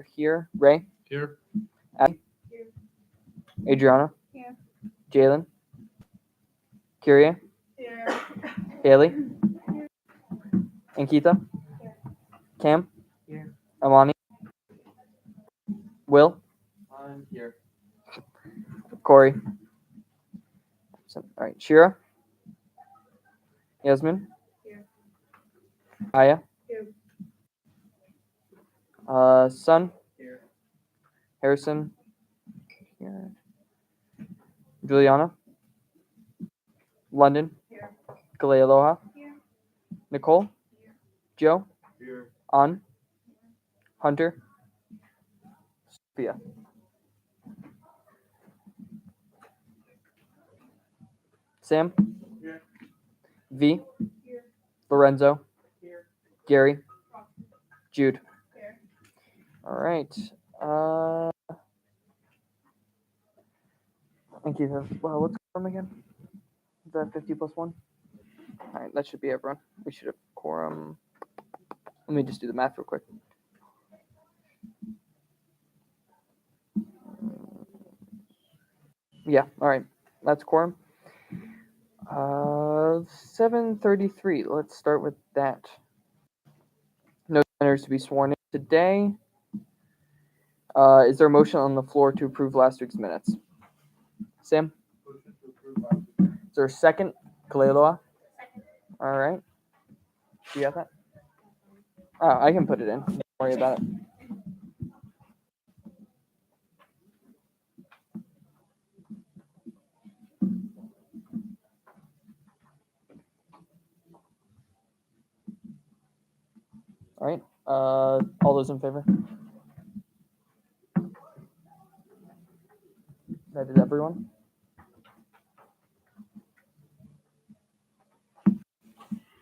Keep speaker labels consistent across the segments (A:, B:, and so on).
A: here. Ray,
B: Here.
A: Abby, Adriana,
C: Here.
A: Jalen, Kyria,
C: Here.
A: Haley, Ankita, Cam,
B: Here.
A: Amani, Will,
B: I'm here.
A: Corey. All right, Shira, Yasmin,
C: Here.
A: Aya,
C: Here.
A: Sun,
B: Here.
A: Harrison, here. Juliana, London,
C: Here.
A: Galea Aloha,
C: Here.
A: Nicole, Joe,
B: Here.
A: An, Hunter, Sophia. Sam,
B: Here.
A: V,
C: Here.
A: Lorenzo,
B: Here.
A: Gary, Jude.
C: Here.
A: All right. Ankita, well, what's quorum again? Is that 50 plus 1? All right, that should be everyone. We should have quorum. Let me just do the math real quick. Yeah, all right. That's quorum. 7:33. Let's start with that. No senators to be sworn in today. Is there a motion on the floor to approve last week's minutes? Sam?
B: Motion to approve last week.
A: Is there a second? Kalealoa?
C: Second.
A: All right. Do you have that? Oh, I can put it in. Don't worry about it. All right. All those in favor? That is everyone.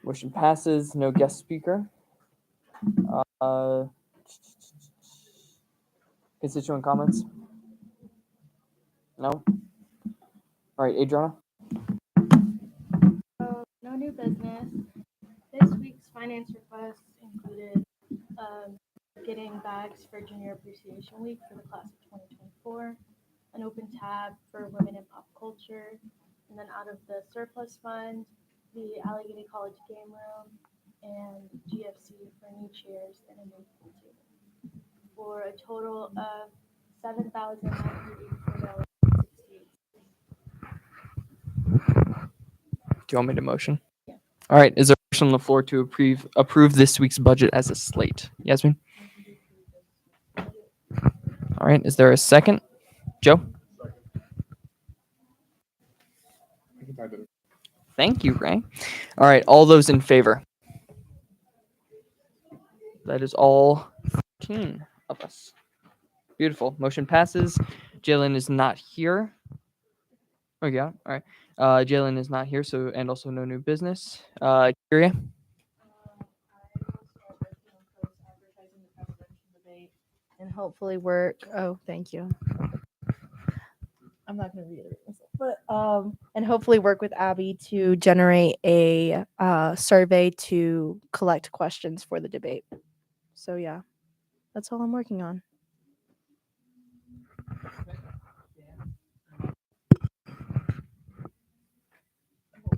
A: Motion passes. No guest speaker. Constituent comments? No. All right, Adriana.
C: No new business. This week's finance request included getting bags for Junior Appreciation Week for the class of 2024, an open tab for women in pop culture, and then out of the surplus fund, the Allegheny College game room and GFC for new chairs and a new pool table, for a total of $7,984.68.
A: Do you want me to motion?
C: Yeah.
A: All right. Is there a motion on the floor to approve this week's budget as a slate? Yasmin. All right. Is there a second? Joe.
B: Second. I can type it.
A: Thank you, Ray. All right. All those in favor? That is all 13 of us. Beautiful. Motion passes. Jalen is not here. Oh, yeah. All right. Jalen is not here, so and also no new business. Kyria.
C: I will start working on post-advertising the presidential debate and hopefully work. Oh, thank you. I'm not going to reiterate myself, but and hopefully work with Abby to generate a survey to collect questions for the debate. So yeah, that's all I'm working on.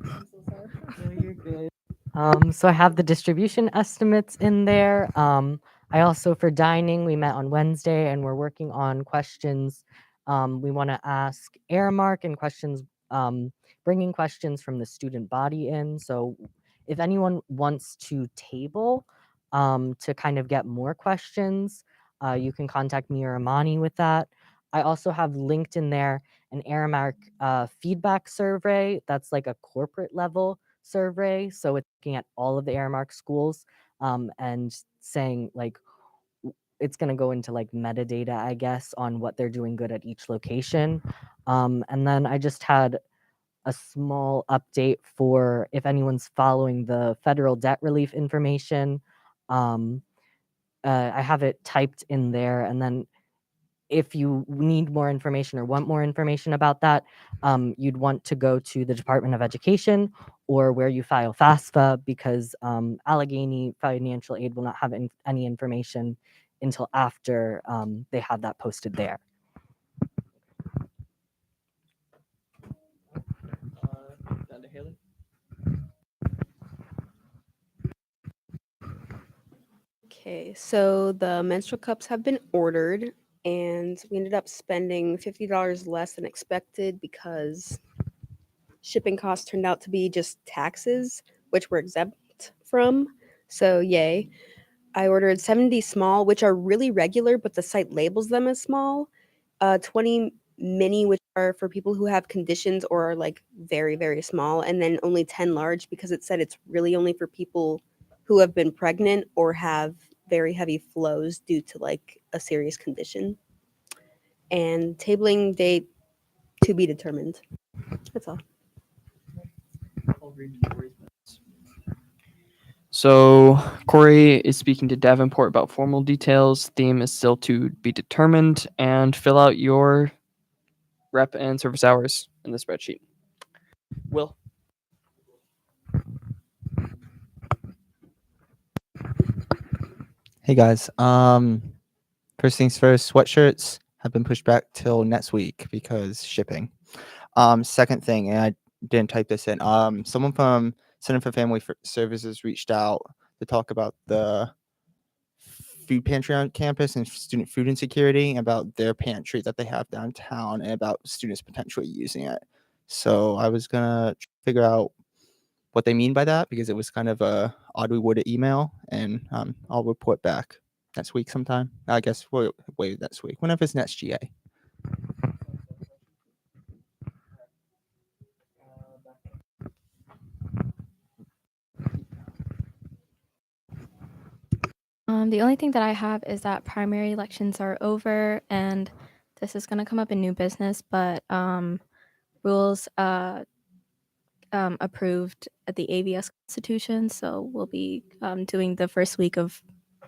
C: I'm so sorry.
A: No, you're good.
D: So I have the distribution estimates in there. I also, for dining, we met on Wednesday and we're working on questions. We want to ask Aramark and questions, bringing questions from the student body in. So if anyone wants to table to kind of get more questions, you can contact me or Amani with that. I also have linked in there an Aramark feedback survey. That's like a corporate level survey. So it's looking at all of the Aramark schools and saying like it's going to go into like metadata, I guess, on what they're doing good at each location. And then I just had a small update for if anyone's following the federal debt relief information. I have it typed in there, and then if you need more information or want more information about that, you'd want to go to the Department of Education or where you file FAFSA, because Allegheny Financial Aid will not have any information until after they have that posted there.
A: Down to Haley.
E: Okay, so the menstrual cups have been ordered, and we ended up spending $50 less than expected because shipping costs turned out to be just taxes, which we're exempt from. So, yay. I ordered 70 small, which are really regular, but the site labels them as small. 20 mini, which are for people who have conditions or are like very, very small, and then only 10 large because it said it's really only for people who have been pregnant or have very heavy flows due to like a serious condition. And tabling date to be determined. That's all.
A: I'll read Corey's minutes. So Corey is speaking to Davenport about formal details. Theme is still to be determined, and fill out your rep and service hours in the spreadsheet. Will.
F: Hey guys. First things first, sweatshirts have been pushed back till next week because shipping. Second thing, and I didn't type this in. Someone from Center for Family Services reached out to talk about the food pantry on campus and student food insecurity, about their pantry that they have downtown, and about students potentially using it. So I was gonna figure out what they mean by that, because it was kind of a oddly worded email, and I'll report back next week sometime. I guess we'll wait next week, whenever it's next GA.
G: The only thing that I have is that primary elections are over, and this is going to come up in new business, but rules approved at the AVS Constitution, so we'll be doing the first week of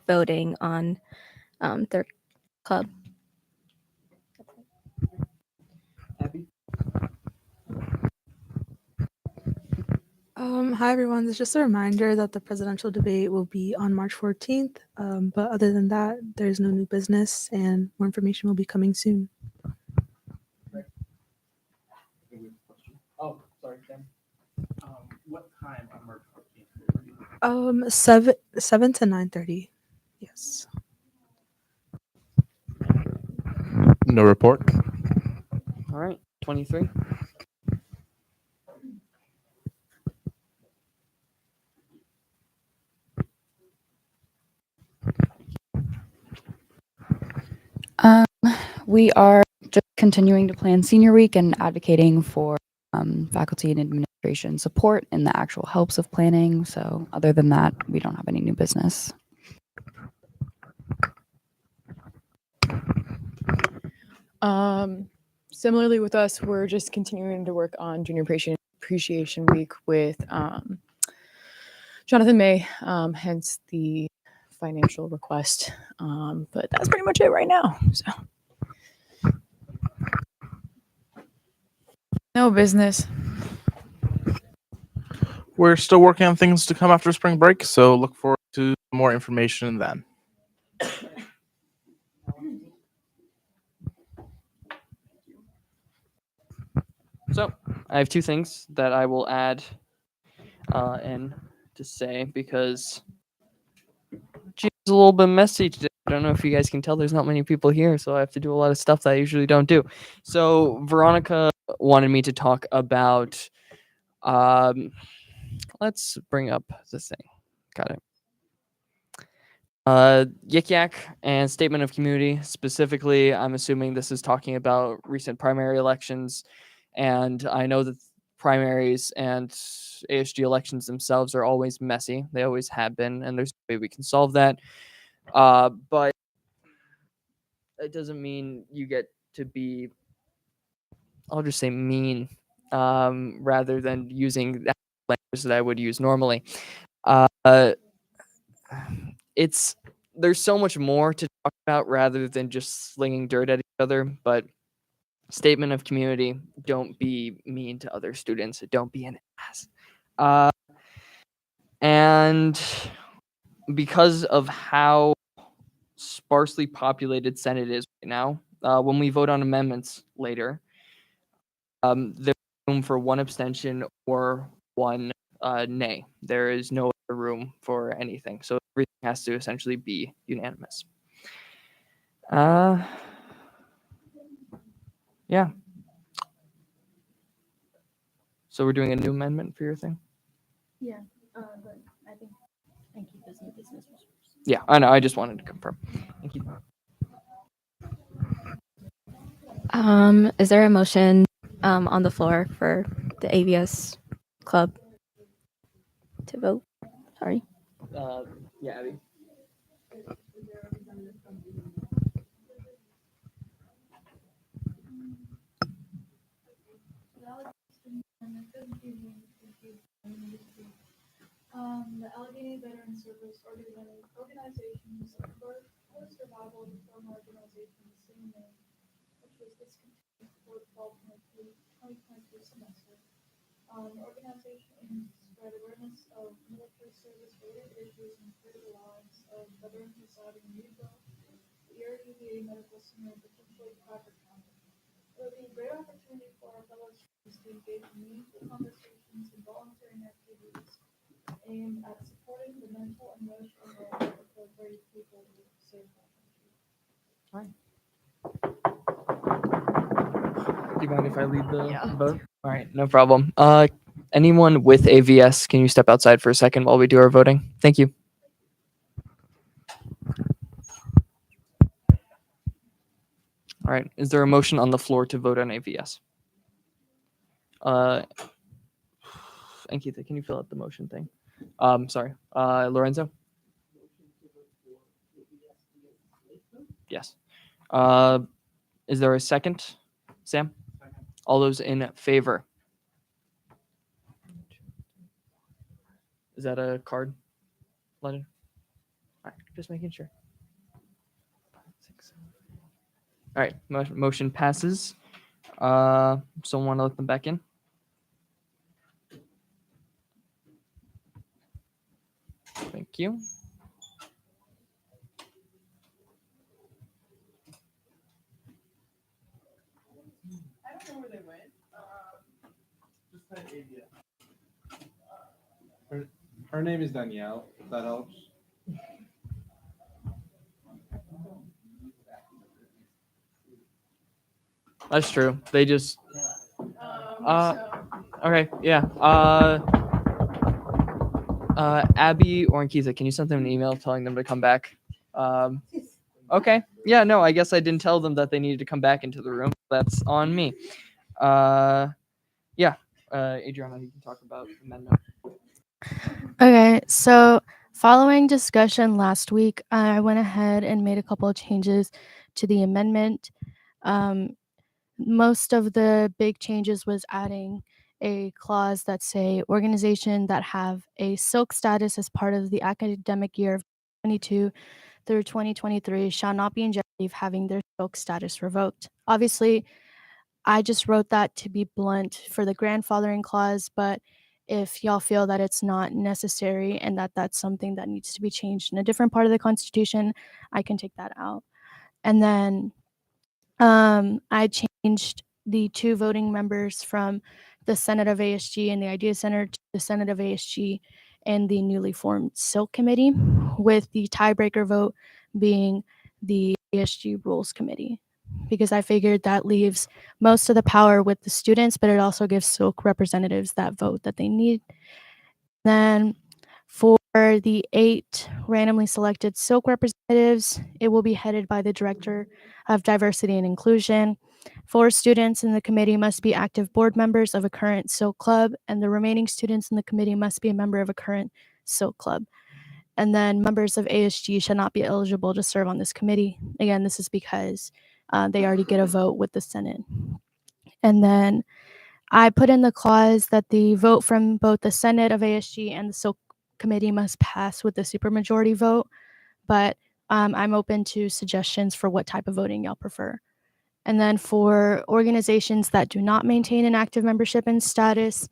G: voting on their club.
A: Abby.
H: Hi everyone. It's just a reminder that the presidential debate will be on March 14th. But other than that, there's no new business and more information will be coming soon.
B: Oh, sorry, Ken. What time on March 14th?
H: 7 to 9:30. Yes.
B: No report.
A: All right. 23.
I: We are just continuing to plan senior week and advocating for faculty and administration support in the actual helps of planning. So other than that, we don't have any new business.
J: Similarly with us, we're just continuing to work on Junior Appreciation Week with Jonathan May, hence the financial request. But that's pretty much it right now. So no business.
K: We're still working on things to come after spring break, so look forward to more information then.
A: So I have two things that I will add and to say, because it's a little bit messy today. I don't know if you guys can tell, there's not many people here, so I have to do a lot of stuff that I usually don't do. So Veronica wanted me to talk about, let's bring up this thing. Got it. Yik Yak and Statement of Community. Specifically, I'm assuming this is talking about recent primary elections. And I know that primaries and ASG elections themselves are always messy. They always have been, and there's no way we can solve that. But it doesn't mean you get to be, I'll just say mean, rather than using that language that I would use normally. There's so much more to talk about rather than just slinging dirt at each other, but Statement of Community, don't be mean to other students. Don't be an ass. And because of how sparse sparsely populated Senate is right now. When we vote on amendments later, there's room for one abstention or one nay. There is no other room for anything. So everything has to essentially be unanimous. Yeah. So we're doing a new amendment for your thing?
C: Yeah, but I think keep this new business.
A: Yeah, I know. I just wanted to confirm. Thank you.
G: Is there a motion on the floor for the AVS club to vote? Sorry.
A: Yeah, Abby.
C: The Allegheny Veteran Service organizations for survival reform organization, the same name, which was discontinued for the fall 2023 semester. The organization aims to spread awareness of military service related issues and create the lives of veterans residing in Utah, the Erie VA Medical Center, potentially Cracker County. It would be a great opportunity for our fellow students to engage in meaningful conversations and volunteering activities aimed at supporting the mental and emotional well-being of the brave people who serve our country.
A: Do you mind if I lead the vote? All right, no problem. Anyone with AVS, can you step outside for a second while we do our voting? Thank you. All right, is there a motion on the floor to vote on AVS? Ankita, can you fill out the motion thing? Sorry, Lorenzo? Yes. Is there a second? Sam? All those in favor? Is that a card? Letter? All right, just making sure. All right, motion passes. Someone want to let them back in? Thank you.
B: I don't know where they went. Just type ABS. Her name is Danielle, if that helps.
A: That's true. They just. Okay, yeah. Abby or Ankita, can you send them an email telling them to come back? Okay. Yeah, no, I guess I didn't tell them that they needed to come back into the room. That's on me. Yeah. Adriana, you can talk about amendment.
L: Okay, so following discussion last week, I went ahead and made a couple of changes to the amendment. Most of the big changes was adding a clause that say organization that have a silk status as part of the academic year of 2022 through 2023 shall not be in jeopardy of having their silk status revoked. Obviously, I just wrote that to be blunt for the grandfathering clause, but if y'all feel that it's not necessary and that that's something that needs to be changed in a different part of the Constitution, I can take that out. And then I changed the 2 voting members from the Senate of ASG and the Idea Center to the Senate of ASG and the newly formed Silk Committee, with the tiebreaker vote being the ASG Rules Committee, because I figured that leaves most of the power with the students, but it also gives Silk representatives that vote that they need. Then for the 8 randomly selected Silk representatives, it will be headed by the Director of Diversity and Inclusion. 4 students in the committee must be active board members of a current Silk club, and the remaining students in the committee must be a member of a current Silk club. And then members of ASG shall not be eligible to serve on this committee. Again, this is because they already get a vote with the Senate. And then I put in the clause that the vote from both the Senate of ASG and the Silk Committee must pass with a supermajority vote, but I'm open to suggestions for what type of voting y'all prefer. And then for organizations that do not maintain an active membership and status,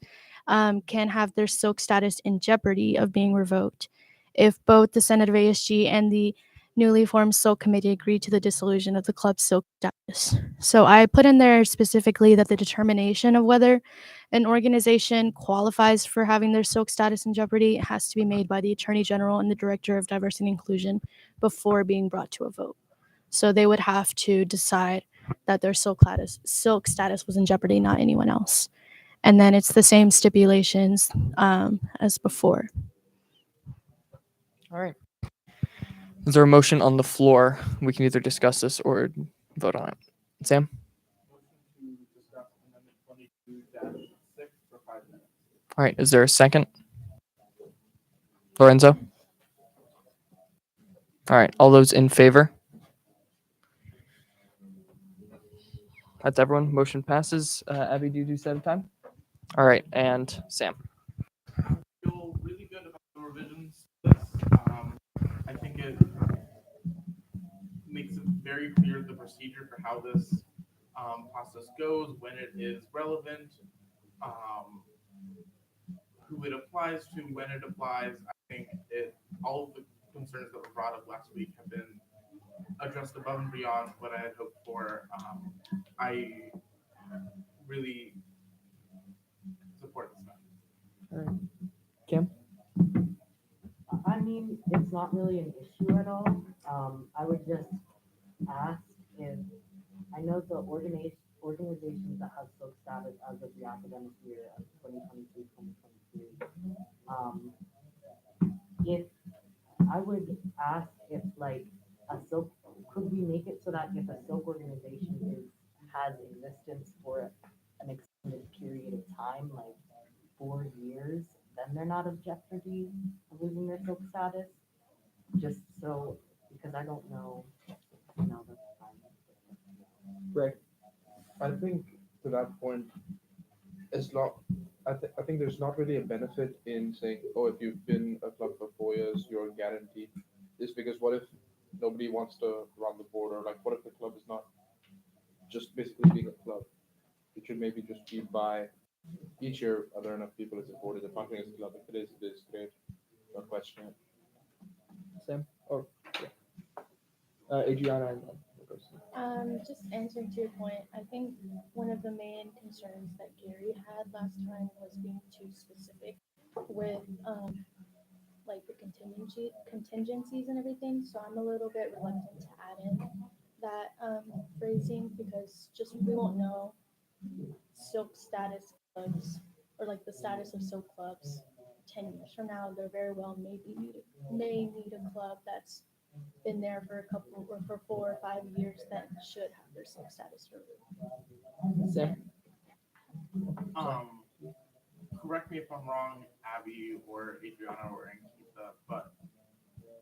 L: can have their Silk status in jeopardy of being revoked if both the Senate of ASG and the newly formed Silk Committee agreed to the dissolution of the club's Silk status. So I put in there specifically that the determination of whether an organization qualifies for having their Silk status in jeopardy has to be made by the Attorney General and the Director of Diversity and Inclusion before being brought to a vote. So they would have to decide that their Silk status was in jeopardy, not anyone else. And then it's the same stipulations as before.
A: All right. Is there a motion on the floor? We can either discuss this or vote on it. Sam?
K: Motion to discuss amendment 22-6 for 5 minutes.
A: All right. Is there a second? Lorenzo? All right. All those in favor? That's everyone. Motion passes. Abby, do you do set of time? All right. And Sam?
K: Feel really good about the revisions to this. I think it makes it very clear the procedure for how this process goes, when it is relevant, who it applies to, when it applies. I think all of the concerns that were brought up last week have been addressed above and beyond what I had hoped for. I really support this now.
A: All right. Kim?
D: I mean, it's not really an issue at all. I would just ask if, I know the organizations that have Silk status as of the academic year of 2022, if, I would ask if like a Silk, could we make it so that if a Silk organization has existence for an extended period of time, like 4 years, then they're not of jeopardy of losing their Silk status? Just so, because I don't know, that's fine.
A: Greg?
M: I think to that point, it's not. I think there's not really a benefit in saying, oh, if you've been a club for 4 years, you're guaranteed. Just because what if nobody wants to run the board, or like what if the club is not just basically being a club? It should maybe just be by each year, are there enough people to support it? The functioning as a club, if it is great. No question.
A: Sam? Oh, yeah. Adriana and then we'll go to-
C: Just answering to your point, I think one of the main concerns that Gary had last time was being too specific with like the contingencies and everything. So I'm a little bit reluctant to add in that phrasing because just we won't know Silk status clubs or like the status of Silk clubs 10 years from now. They're very well may need a club that's been there for a couple or for 4 or 5 years that should have their Silk status removed.
A: Sam?
K: Correct me if I'm wrong, Abby or Adriana or Ankita, but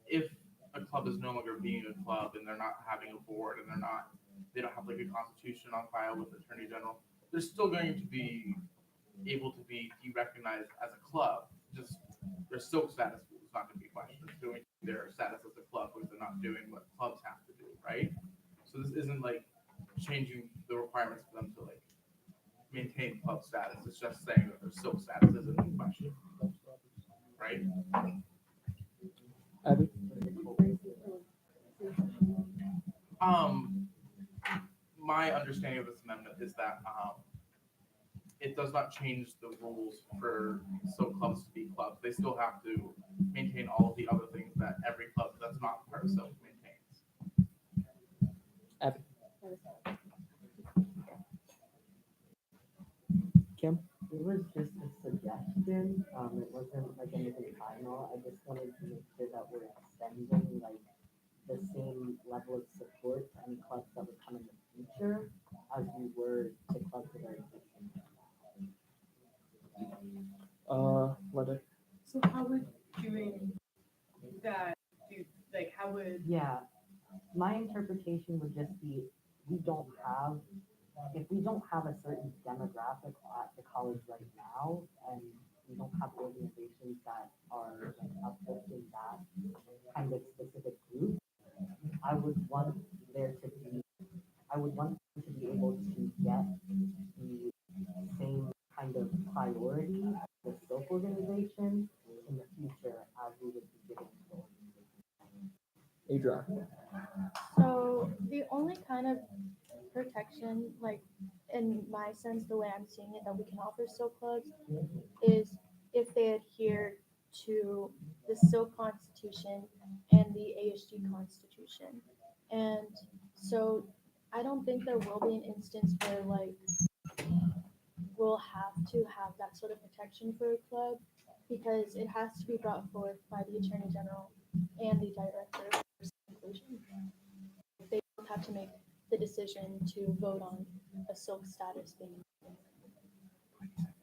K: if a club is no longer being a club and they're not having a board and they don't have like a constitution on file with the Attorney General, they're still going to be able to be derecognized as a club. Just their Silk status is not going to be questioned. It's doing their status as a club because they're not doing what clubs have to do, right? So this isn't like changing the requirements for them to like maintain club status. It's just saying that their Silk status isn't in question, right?
A: Abby?
K: My understanding of this amendment is that it does not change the rules for Silk clubs to be clubs. They still have to maintain all of the other things that every club that's not part of Silk maintains.
A: Abby? Kim?
D: It was just a suggestion. It wasn't like anything final. I just wanted to make sure that we're extending like the same level of support to any clubs that would come in the future as we were to clubs that are existing.
A: Leonard?
B: So how would doing that do, like, how would?
D: Yeah, my interpretation would just be, if we don't have a certain demographic at the college right now, and we don't have organizations that are like uplifting that kind of specific group, I would want them to be able to get the same kind of priority as the Silk organization in the future as we would be giving to the organization.
A: Adriana?
C: protection, like in my sense, the way I'm seeing it, that we can offer silk clubs is if they adhere to the silk constitution and the ASG constitution. And so I don't think there will be an instance where like we'll have to have that sort of protection for a club because it has to be brought forth by the Attorney General and the Director of Inclusion. They both have to make the decision to vote on a silk status being.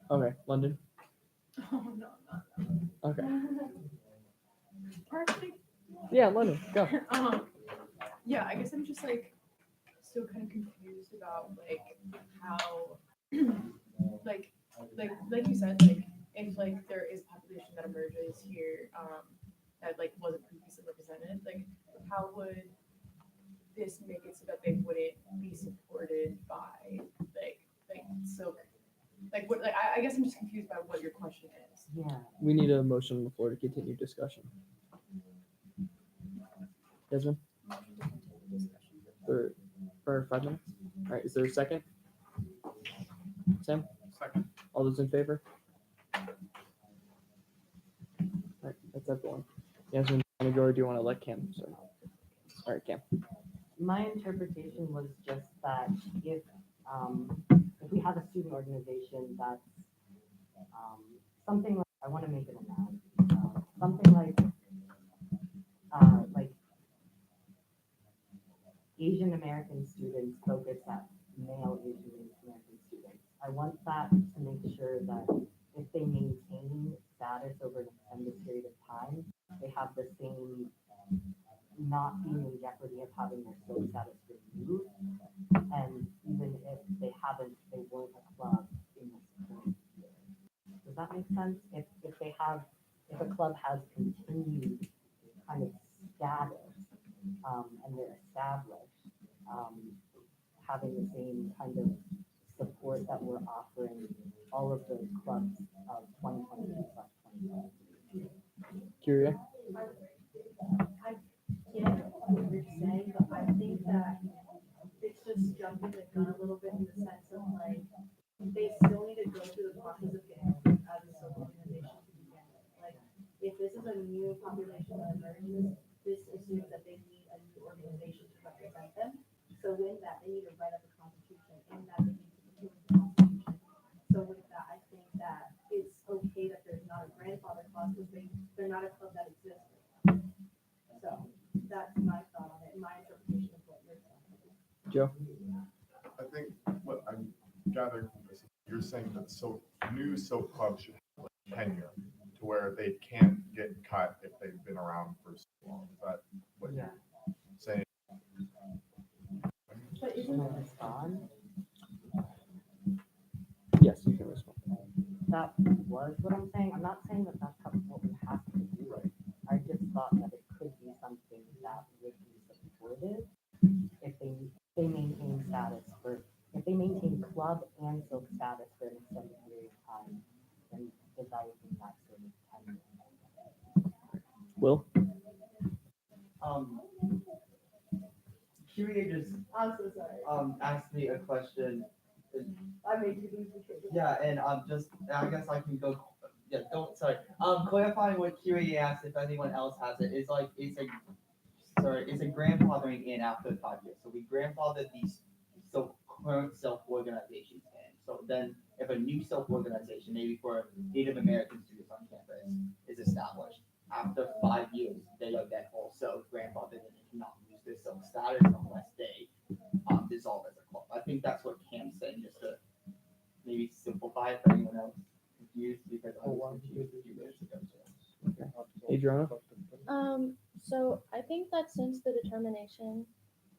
A: Okay, London.
B: Oh, no,
A: Okay.
B: Perfect.
A: Yeah, London, go.
B: Yeah, I guess I'm just like still kind of confused about like how like you said, like if like there is population that emerges here that like wasn't previously represented, like how would this make it so that they wouldn't be supported by like silk, like what, like I guess I'm just confused by what your question is.
D: Yeah.
A: We need a motion on the floor to continue discussion. Desmond? For 5 minutes? All right, is there a second? Sam?
K: Second.
A: All those in favor? All right, that's everyone. Yasmin, do you want to go or do you want to let Cam? Sorry. All right, Cam.
D: My interpretation was just that if we have a student organization that's something like, I want to make it a noun, something like Asian American students focus at male Asian American students. I want that to make sure that if they maintain status over an extended period of time, they have the same, not being in jeopardy of having their silk status removed. And even if they haven't, they weren't a club in this current year. Does that make sense? If a club has continued kind of status and they're established, having the same kind of support that we're offering all of those clubs of 2022/2023.
A: Kyria?
N: I get what you're saying, but I think that it's just jumping the gun a little bit in the sense of like, they still need to go through the process of getting approved as a civil organization to begin with. Like, if this is a new population that emerges, this assumes that they need a new organization to represent them. So with that, they need to write up a constitution, and that they need to approve the constitution. So with that, I think that it's okay that there's not a grandfather clause because they're not a club that exists. So that's my thought on it, my interpretation of what you're saying.
A: Joe?
O: I think what I'm gathering from this, you're saying that new silk clubs should have like tenure to where they can't get cut if they've been around for so long. Is that what you're saying?
N: But
D: Can I respond?
A: Yes, you can respond.
D: That was what I'm saying. I'm not saying that that's what we have to do. I just thought that it could be something that would be supported if they maintain status if they maintain club and silk status for an extended period of time, then developing that sort of tenure.
A: Will?
P: Kyria just
N: I'm so sorry.
P: asked me a question.
N: I made you lose the train of
P: Yeah, and I guess I can go. Yeah, don't sorry. Clarifying what Kyria asked, if anyone else has it, is like it's a grandfathering in after 5 years. So we grandfathered these current self-organizations in. So then if a new self-organization, maybe for Native American students on campus, is established, after 5 years, they are then also grandfathered in and cannot lose their self status unless they dissolve as a club. I think that's what Cam's saying, just to maybe simplify it for anyone else confused, because I was confused a few years ago too.
A: Adriana?
C: So I think that since the determination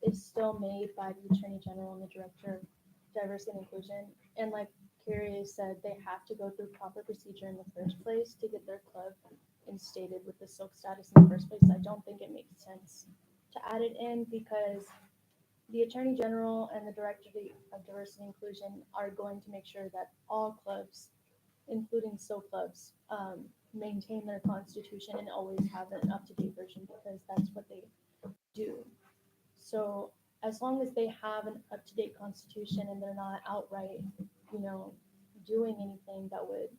C: is still made by the Attorney General and the Director of Diversity and Inclusion, and like Kyria said, they have to go through proper procedure in the first place to get their club instated with the silk status in the first place. I don't think it makes sense to add it in because the Attorney General and the Director of Diversity and Inclusion are going to make sure that all clubs, including silk clubs, maintain their constitution and always have an up-to-date version because that's what they do. So as long as they have an up-to-date constitution and they're not outright, doing anything that would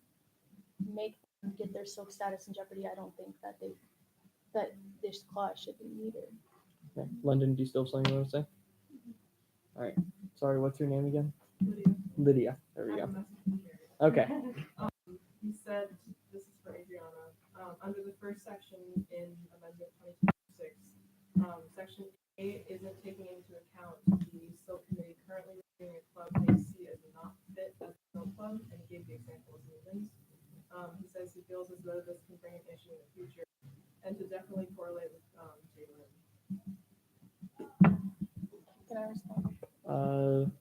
C: make them get their silk status in jeopardy, I don't think that this clause should be needed.
A: Okay. London, do you still have something you want to say? All right. Sorry, what's your name again? Lydia. There we go. Okay.
B: He said, this is for Adriana, under the first section in Amendment 2026, Section A isn't taking into account the silk committee currently reviewing a club they see as not fit as a silk club, and he gave the example of Newlands. He says he feels as though this can bring an issue in the future, and to definitely correlate with Jalen.
C: Can I respond?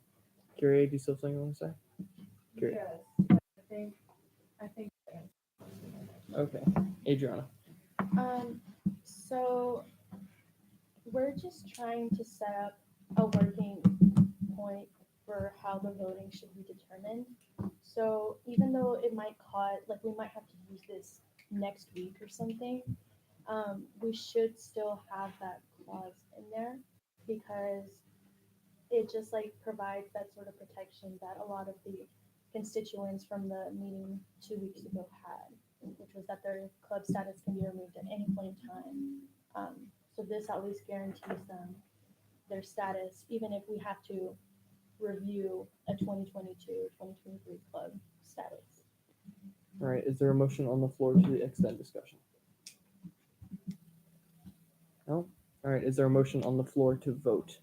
A: Kyrie, do you still have something you want to say? Kyrie.
B: Yes, I think.
A: Okay. Adriana.
C: So we're just trying to set up a working point for how the voting should be determined. So even though it might cause, like we might have to use this next week or something, we should still have that clause in there because it just like provides that sort of protection that a lot of the constituents from the meeting 2 weeks ago had, which was that their club status can be removed at any point in time. So this at least guarantees them their status, even if we have to review a 2022 or 2023 club status.
A: All right. Is there a motion on the floor to extend discussion? No? All right. Is there a motion on the floor to vote?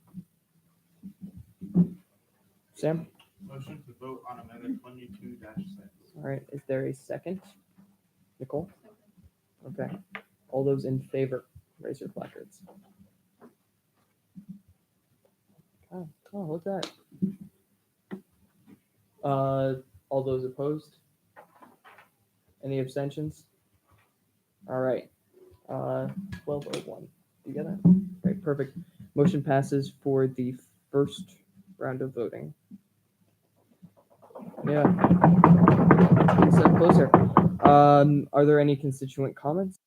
A: Sam?
K: Motion to vote on Amendment 22-6.
A: All right. Is there a second? Nicole? Okay. All those in favor, raise your placards. Oh, look at that. All those opposed? Any abstentions? All right. 1201. Do you get that? All right, perfect. Motion passes for the first round of voting. Yeah. So closer. Are there any constituent comments?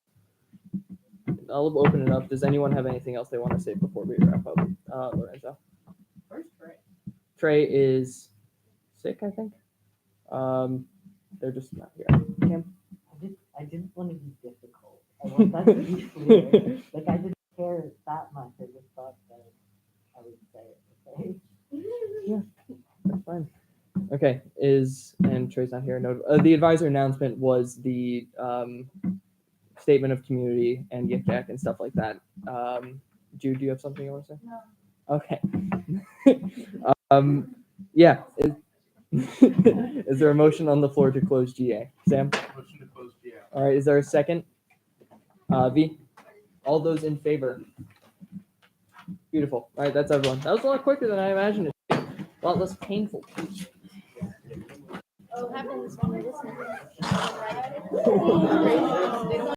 A: I'll open it up. Does anyone have anything else they want to say before we wrap up? Lorenzo.
B: Where's Trey?
A: Trey is sick, I think. They're just not here. Cam?
D: I didn't want to be difficult. I want that to be clear. Like, I didn't care that much. I just thought that I would say it, okay?
A: Yeah, that's fine. Okay, and Trey's not here. No, the advisor announcement was the statement of community and gift jack and stuff like that. Jude, do you have something you want to say?
C: No.
A: Okay. Yeah. Is there a motion on the floor to close GA? Sam?
K: Motion to close GA.
A: All right, is there a second? V? All those in favor? Beautiful. All right, that's everyone. That was a lot quicker than I imagined it to be. A lot less painful.
C: Oh, happens when you're listening.